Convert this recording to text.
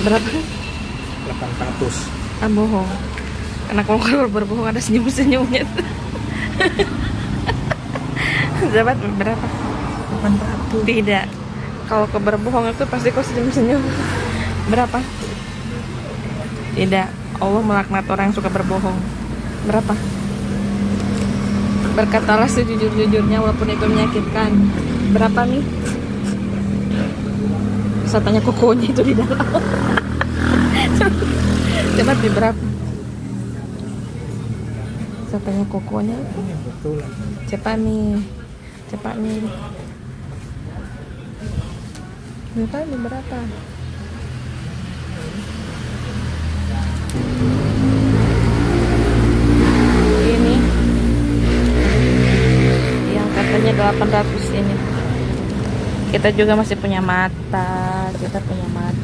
Berapa? 800. Ah, bohong. Karena kalau berbohong ada senyum-senyumnya. Dapat berapa? 800. Tidak. Kalau kau berbohong itu pasti kau senyum-senyum. Berapa? Tidak. Allah melaknat orang yang suka berbohong. Berapa? Berkatalah sejujur-jujurnya walaupun itu menyakitkan. Berapa nih? Saya tanya kokonya itu di dalam. Coba di berapa? Saya tanya kokonya. Ini betul. Cepat nih. Cepat nih. Berapa? Ini yang katanya 800 ini. Kita juga masih punya mata. Kita punya mata.